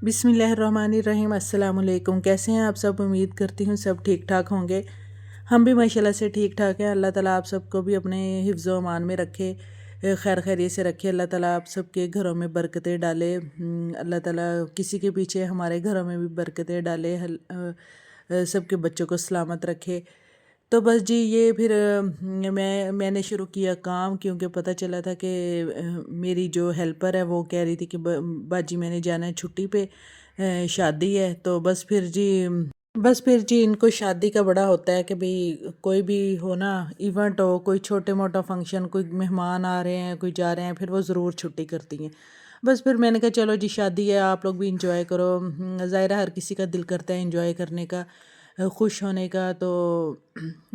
बिस्मिल्लाहिर्रहमानिर्रहीम। अस्सलाम वालेकुम। कैसे हैं आप सब? उम्मीद करती हूँ सब ठीक ठाक होंगे। हम भी माशाल्लाह से ठीक ठाक हैं। अल्लाह ताला आप सबको भी अपने हिफ्ज़ व अमान में रखे, खैर खैरियत से रखे। अल्लाह ताला आप सबके घरों में बरकतें डाले। अल्लाह ताला किसी के पीछे हमारे घरों में भी बरकतें डाले। सबके बच्चों को सलामत रखे। तो बस जी ये फिर मैंने शुरू किया काम, क्योंकि पता चला था कि मेरी जो हेल्पर है वो कह रही थी कि बाजी मैंने जाना है छुट्टी पे, शादी है। तो बस फिर जी इनको शादी का बड़ा होता है कि भाई कोई भी हो ना, इवेंट हो, कोई छोटे मोटा फंक्शन, कोई मेहमान आ रहे हैं, कोई जा रहे हैं, फिर वो ज़रूर छुट्टी करती हैं। बस फिर मैंने कहा चलो जी शादी है, आप लोग भी इंजॉय करो। ज़ाहिर है हर किसी का दिल करता है इंजॉय करने का, खुश होने का। तो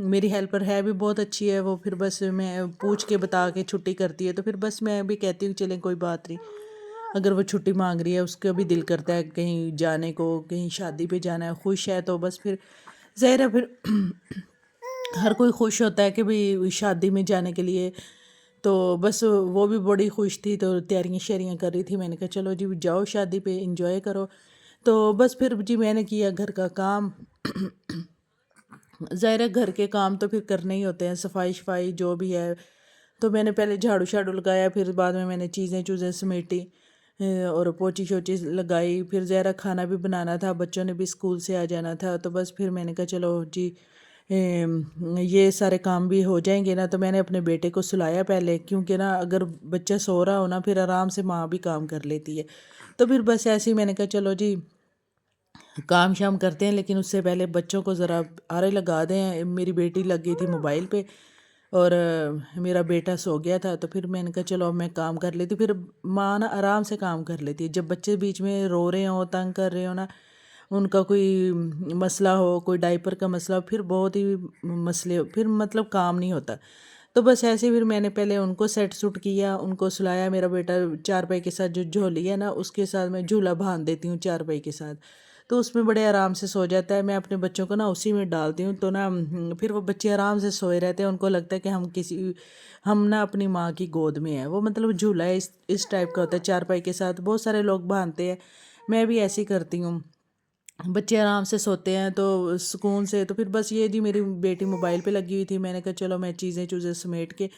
मेरी हेल्पर है भी बहुत अच्छी है वो, फिर बस मैं पूछ के बता के छुट्टी करती है। तो फिर बस मैं भी कहती हूँ चलें कोई बात नहीं, अगर वो छुट्टी मांग रही है उसका भी दिल करता है कहीं जाने को, कहीं शादी पे जाना है, खुश है। तो बस फिर ज़ाहिर है फिर हर कोई खुश होता है कि भाई शादी में जाने के लिए। तो बस वो भी बड़ी खुश थी, तो तैयारियां शैरियाँ कर रही थी। मैंने कहा चलो जी जाओ शादी पे इंजॉय करो। तो बस फिर जी मैंने किया घर का काम। ज़ाहिर है घर के काम तो फिर करने ही होते हैं, सफाई शफाई जो भी है। तो मैंने पहले झाड़ू शाड़ू लगाया, फिर बाद में मैंने चीज़ें चूज़ें समेटी, और पोची शोची लगाई। फिर ज़रा खाना भी बनाना था, बच्चों ने भी स्कूल से आ जाना था। तो बस फिर मैंने कहा चलो जी ये सारे काम भी हो जाएंगे ना। तो मैंने अपने बेटे को सुलाया पहले, क्योंकि ना अगर बच्चा सो रहा हो ना फिर आराम से माँ भी काम कर लेती है। तो फिर बस ऐसे ही मैंने कहा चलो जी काम शाम करते हैं, लेकिन उससे पहले बच्चों को ज़रा आरे लगा दें। मेरी बेटी लग गई थी मोबाइल पे, और मेरा बेटा सो गया था। तो फिर मैंने कहा चलो अब मैं काम कर लेती हूँ। फिर माँ ना आराम से काम कर लेती है। जब बच्चे बीच में रो रहे हो, तंग कर रहे हो ना, उनका कोई मसला हो, कोई डाइपर का मसला हो, फिर बहुत ही मसले, फिर मतलब काम नहीं होता। तो बस ऐसे फिर मैंने पहले उनको सेट सूट किया, उनको सुलाया। मेरा बेटा चारपाई के साथ जो झोली है ना उसके साथ मैं झूला बांध देती हूँ चारपाई के साथ, तो उसमें बड़े आराम से सो जाता है। मैं अपने बच्चों को ना उसी में डालती हूँ, तो ना फिर वो बच्चे आराम से सोए रहते हैं। उनको लगता है कि हम ना अपनी माँ की गोद में है। वो मतलब झूला है इस टाइप का होता है, चारपाई के साथ बहुत सारे लोग बांधते हैं, मैं भी ऐसी करती हूँ। बच्चे आराम से सोते हैं तो सुकून से। तो फिर बस ये जी मेरी बेटी मोबाइल पे लगी हुई थी, मैंने कहा चलो मैं चीज़ें चूज़ें समेट के,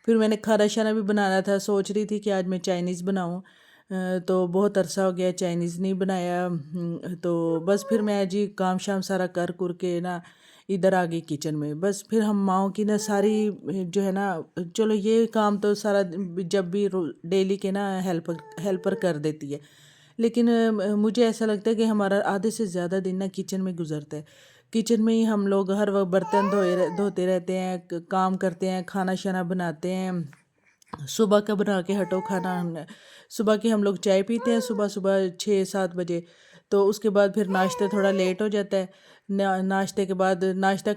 फिर मैंने खाना शाना भी बनाना था। सोच रही थी कि आज मैं चाइनीज़ बनाऊँ, तो बहुत अरसा हो गया चाइनीज़ नहीं बनाया। तो बस फिर मैं जी काम शाम सारा कर कुर के ना इधर आ गई किचन में। बस फिर हम माओ की ना सारी जो है ना, चलो ये काम तो सारा जब भी डेली के ना हेल्पर हेल्पर कर देती है, लेकिन मुझे ऐसा लगता है कि हमारा आधे से ज़्यादा दिन ना किचन में गुजरता है। किचन में ही हम लोग हर वक्त बर्तन धोते रहते हैं, काम करते हैं, खाना शाना बनाते हैं। सुबह का बना के हटो खाना। सुबह की हम लोग चाय पीते हैं सुबह सुबह 6-7 बजे। तो उसके बाद फिर नाश्ता थोड़ा लेट हो जाता है। नाश्ते के बाद नाश्ता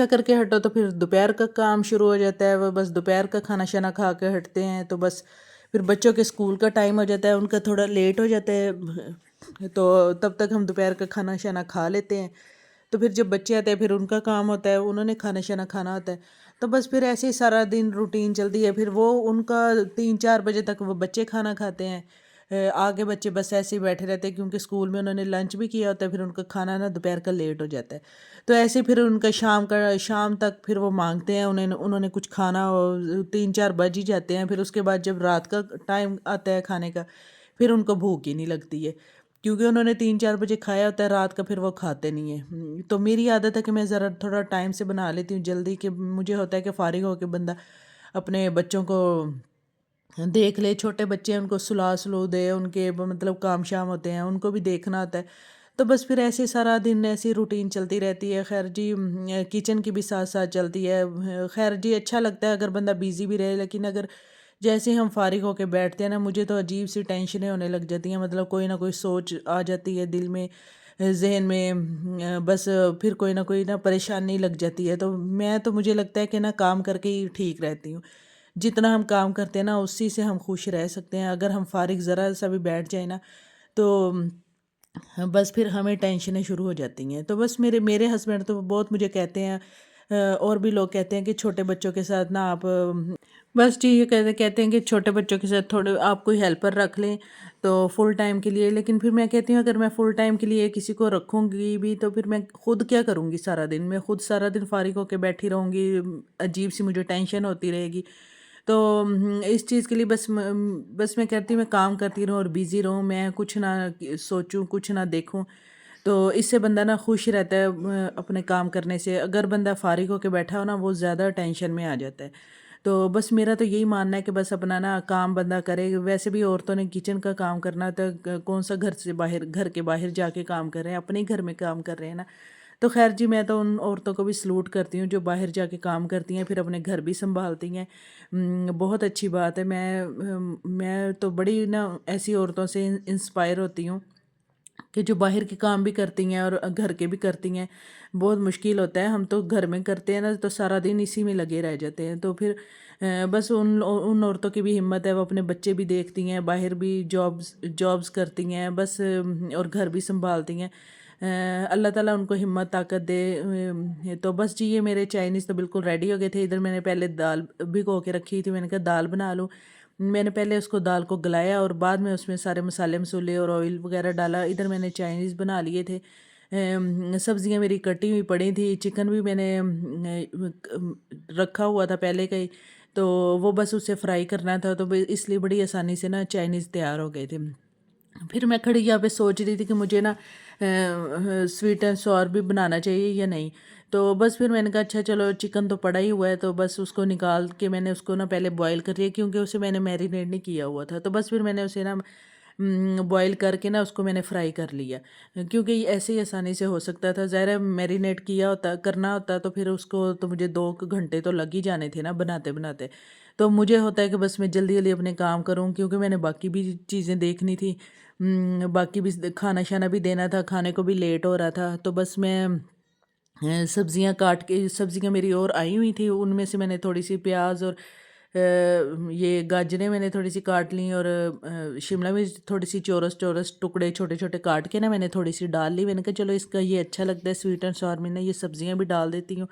करके हटो तो फिर दोपहर का काम शुरू हो जाता है। वो बस दोपहर का खाना शाना खा के हटते हैं, तो बस फिर बच्चों के स्कूल का टाइम हो जाता है, उनका थोड़ा लेट हो जाता है। तो तब तक हम दोपहर का खाना शाना खा लेते हैं। तो फिर जब बच्चे आते हैं फिर उनका काम होता है, उन्होंने खाना शाना खाना होता है। तो बस फिर ऐसे ही सारा दिन रूटीन चलती है। फिर वो उनका 3-4 बजे तक वो बच्चे खाना खाते हैं। आगे बच्चे बस ऐसे ही बैठे रहते हैं, क्योंकि स्कूल में उन्होंने लंच भी किया होता है। फिर उनका खाना ना दोपहर का लेट हो जाता है। तो ऐसे फिर उनका शाम तक फिर वो मांगते हैं, उन्हें उन्होंने कुछ खाना, और 3-4 बज ही जाते हैं। फिर उसके बाद जब रात का टाइम आता है खाने का, फिर उनको भूख ही नहीं लगती है, क्योंकि उन्होंने 3-4 बजे खाया होता है रात का, फिर वो खाते नहीं है। तो मेरी आदत है कि मैं ज़रा थोड़ा टाइम से बना लेती हूँ जल्दी, कि मुझे होता है कि फ़ारिग होकर बंदा अपने बच्चों को देख ले। छोटे बच्चे हैं उनको सुला सुलू दे, उनके मतलब काम शाम होते हैं उनको भी देखना होता है। तो बस फिर ऐसे सारा दिन ऐसी रूटीन चलती रहती है। खैर जी किचन की भी साथ साथ चलती है। खैर जी अच्छा लगता है अगर बंदा बिज़ी भी रहे, लेकिन अगर जैसे ही हम फारिग होके बैठते हैं ना, मुझे तो अजीब सी टेंशनें होने लग जाती हैं। मतलब कोई ना कोई सोच आ जाती है दिल में, जहन में। बस फिर कोई ना कोई ना परेशानी लग जाती है। तो मैं तो मुझे लगता है कि ना काम करके ही ठीक रहती हूँ। जितना हम काम करते हैं ना उसी से हम खुश रह सकते हैं। अगर हम फारिग ज़रा सा भी बैठ जाए ना, तो बस फिर हमें टेंशनें शुरू हो जाती हैं। तो बस मेरे मेरे हस्बैंड तो बहुत मुझे कहते हैं, और भी लोग कहते हैं कि छोटे बच्चों के साथ ना आप बस जी ये कहते कहते हैं कि छोटे बच्चों के साथ थोड़े आप कोई हेल्पर रख लें तो फुल टाइम के लिए, लेकिन फिर मैं कहती हूँ अगर मैं फुल टाइम के लिए किसी को रखूँगी भी तो फिर मैं खुद क्या करूँगी सारा दिन, मैं खुद सारा दिन फारिग होकर बैठी रहूँगी, अजीब सी मुझे टेंशन होती रहेगी। तो इस चीज़ के लिए बस मैं कहती हूँ मैं काम करती रहूँ और बिज़ी रहूँ, मैं कुछ ना सोचूँ, कुछ ना देखूँ। तो इससे बंदा ना खुश रहता है अपने काम करने से। अगर बंदा फारिग होके बैठा हो ना वो ज़्यादा टेंशन में आ जाता है। तो बस मेरा तो यही मानना है कि बस अपना ना काम बंदा करे। वैसे भी औरतों ने किचन का काम करना तो कौन सा घर के बाहर जाके काम कर रहे हैं, अपने ही घर में काम कर रहे हैं ना। तो खैर जी मैं तो उन औरतों को भी सलूट करती हूँ जो बाहर जाके काम करती हैं फिर अपने घर भी संभालती हैं। बहुत अच्छी बात है। मैं तो बड़ी ना ऐसी औरतों से इंस्पायर होती हूँ कि जो बाहर के काम भी करती हैं और घर के भी करती हैं। बहुत मुश्किल होता है, हम तो घर में करते हैं ना तो सारा दिन इसी में लगे रह जाते हैं। तो फिर बस उन औरतों की भी हिम्मत है, वो अपने बच्चे भी देखती हैं, बाहर भी जॉब्स जॉब्स करती हैं बस, और घर भी संभालती हैं। अल्लाह ताला उनको हिम्मत ताकत दे। तो बस जी ये मेरे चाइनीज़ तो बिल्कुल रेडी हो गए थे। इधर मैंने पहले दाल भिगो के रखी थी, मैंने कहा दाल बना लूँ। मैंने पहले उसको दाल को गलाया और बाद में उसमें सारे मसाले मसूले और ऑयल वगैरह डाला। इधर मैंने चाइनीज़ बना लिए थे। सब्जियां मेरी कटी हुई पड़ी थी, चिकन भी मैंने रखा हुआ था पहले का ही, तो वो बस उसे फ्राई करना था। तो इसलिए बड़ी आसानी से ना चाइनीज़ तैयार हो गए थे। फिर मैं खड़ी यहाँ पे सोच रही थी कि मुझे ना स्वीट एंड सॉर भी बनाना चाहिए या नहीं। तो बस फिर मैंने कहा अच्छा चलो चिकन तो पड़ा ही हुआ है, तो बस उसको निकाल के मैंने उसको ना पहले बॉईल कर लिया क्योंकि उसे मैंने मैरिनेट नहीं किया हुआ था। तो बस फिर मैंने उसे ना बॉईल करके ना उसको मैंने फ्राई कर लिया, क्योंकि ये ऐसे ही आसानी से हो सकता था। ज़ाहिर है मैरिनेट किया होता करना होता तो फिर उसको तो मुझे 2 घंटे तो लग ही जाने थे ना बनाते बनाते। तो मुझे होता है कि बस मैं जल्दी जल्दी अपने काम करूं क्योंकि मैंने बाकी भी चीज़ें देखनी थी। बाकी भी खाना शाना भी देना था, खाने को भी लेट हो रहा था। तो बस मैं सब्जियां काट के, सब्जियां मेरी और आई हुई थी, उनमें से मैंने थोड़ी सी प्याज और ये गाजरें मैंने थोड़ी सी काट ली और शिमला मिर्च थोड़ी सी चौरस चौरस टुकड़े छोटे छोटे काट के ना मैंने थोड़ी सी डाल ली। मैंने कहा चलो इसका ये अच्छा लगता है स्वीट एंड सॉर में ना, ये सब्जियां भी डाल देती हूँ।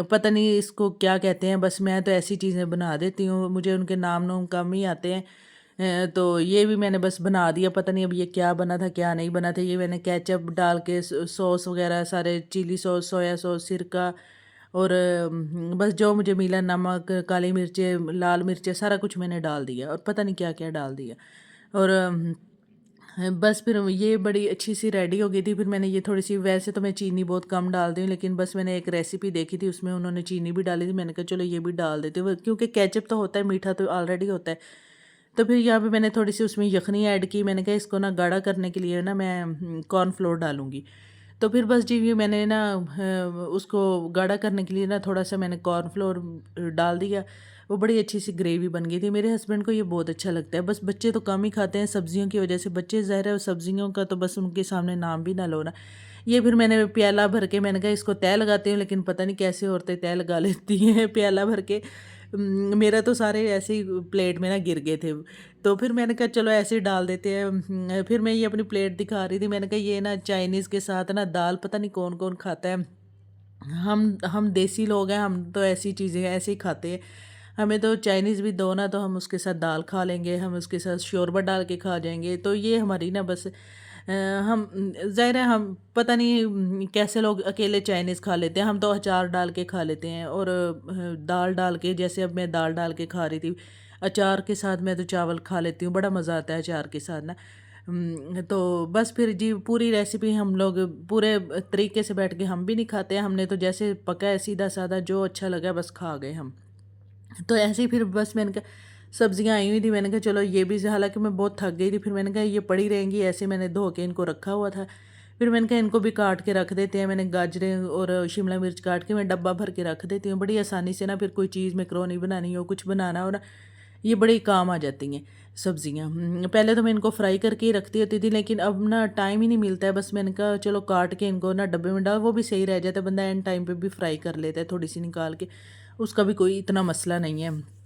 पता नहीं इसको क्या कहते हैं, बस मैं तो ऐसी चीज़ें बना देती हूँ, मुझे उनके नाम नूम कम ही आते हैं। तो ये भी मैंने बस बना दिया। पता नहीं अब ये क्या बना था क्या नहीं बना था। ये मैंने केचप डाल के सॉस वगैरह सारे, चिली सॉस, सोया सॉस, सिरका और बस जो मुझे मिला, नमक, काली मिर्चें, लाल मिर्चें, सारा कुछ मैंने डाल दिया और पता नहीं क्या क्या डाल दिया। और बस फिर ये बड़ी अच्छी सी रेडी हो गई थी। फिर मैंने ये थोड़ी सी, वैसे तो मैं चीनी बहुत कम डालती हूँ लेकिन बस मैंने एक रेसिपी देखी थी उसमें उन्होंने चीनी भी डाली थी, मैंने कहा चलो ये भी डाल देती हूँ क्योंकि केचप तो होता है, मीठा तो ऑलरेडी होता है। तो फिर यहाँ पे मैंने थोड़ी सी उसमें यखनी ऐड की। मैंने कहा इसको ना गाढ़ा करने के लिए ना मैं कॉर्नफ्लोर डालूँगी। तो फिर बस जी ये मैंने ना उसको गाढ़ा करने के लिए ना थोड़ा सा मैंने कॉर्नफ्लोर डाल दिया। वो बड़ी अच्छी सी ग्रेवी बन गई थी। मेरे हस्बैंड को ये बहुत अच्छा लगता है। बस बच्चे तो कम ही खाते हैं सब्जियों की वजह से, बच्चे ज़ाहिर है सब्जियों का तो बस उनके सामने नाम भी ना लो ना। ये फिर मैंने प्याला भर के, मैंने कहा इसको तय लगाती हूँ, लेकिन पता नहीं कैसे औरतें तय लगा लेती हैं प्याला भर के। मेरा तो सारे ऐसे ही प्लेट में ना गिर गए थे। तो फिर मैंने कहा चलो ऐसे ही डाल देते हैं। फिर मैं ये अपनी प्लेट दिखा रही थी, मैंने कहा ये ना चाइनीज़ के साथ ना दाल पता नहीं कौन कौन खाता है। हम देसी लोग हैं, हम तो ऐसी चीज़ें ऐसे ही खाते हैं। हमें तो चाइनीज़ भी दो ना तो हम उसके साथ दाल खा लेंगे, हम उसके साथ शोरबा डाल के खा जाएंगे। तो ये हमारी ना बस हम ज़ाहिर है हम पता नहीं कैसे लोग अकेले चाइनीज़ खा लेते हैं। हम तो अचार डाल के खा लेते हैं और दाल डाल के, जैसे अब मैं दाल डाल के खा रही थी अचार के साथ, मैं तो चावल खा लेती हूँ, बड़ा मज़ा आता है अचार के साथ ना। तो बस फिर जी पूरी रेसिपी हम लोग पूरे तरीके से बैठ के हम भी नहीं खाते हैं, हमने तो जैसे पका है सीधा साधा जो अच्छा लगा बस खा गए हम। तो ऐसे ही फिर बस मैंने कहा सब्जियां आई हुई थी, मैंने कहा चलो ये भी, हालांकि मैं बहुत थक गई थी, फिर मैंने कहा ये पड़ी रहेंगी ऐसे, मैंने धो के इनको रखा हुआ था। फिर मैंने कहा इनको भी काट के रख देते हैं। मैंने गाजरें और शिमला मिर्च काट के मैं डब्बा भर के रख देती हूँ, बड़ी आसानी से ना फिर कोई चीज़ मैक्रोनी बनानी हो, कुछ बनाना हो ना, ये बड़ी काम आ जाती हैं सब्जियां। पहले तो मैं इनको फ्राई करके ही रखती होती थी लेकिन अब ना टाइम ही नहीं मिलता है। बस मैंने कहा चलो काट के इनको ना डब्बे में डाल, वो भी सही रह जाता है, बंदा एंड टाइम पे भी फ्राई कर लेता है थोड़ी सी निकाल के, उसका भी कोई इतना मसला नहीं है।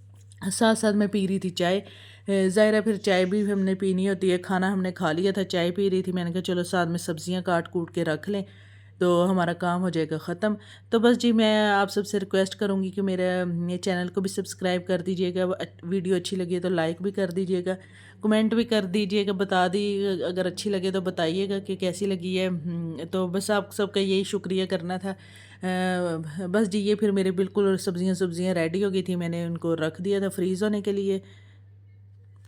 साथ साथ मैं पी रही थी चाय। ज़ाहिर है फिर चाय भी हमने पीनी होती है, खाना हमने खा लिया था, चाय पी रही थी, मैंने कहा चलो साथ में सब्जियां काट कूट के रख लें। تو ہمارا کام ہو جائے گا ختم۔ تو بس جی میں آپ سب سے ریکویسٹ کروں گی کہ میرے یہ چینل کو بھی سبسکرائب کر دیجئے گا، ویڈیو اچھی لگی ہے تو لائک بھی کر دیجئے گا، کمنٹ بھی کر دیجئے گا، بتا دی اگر اچھی لگے تو بتائیے گا کہ کیسی لگی ہے۔ تو بس آپ سب کا یہی شکریہ کرنا تھا۔ بس جی یہ پھر میرے بالکل سبزیاں ریڈی ہو گئی تھی، میں نے ان کو رکھ دیا تھا فریز ہونے کے لیے۔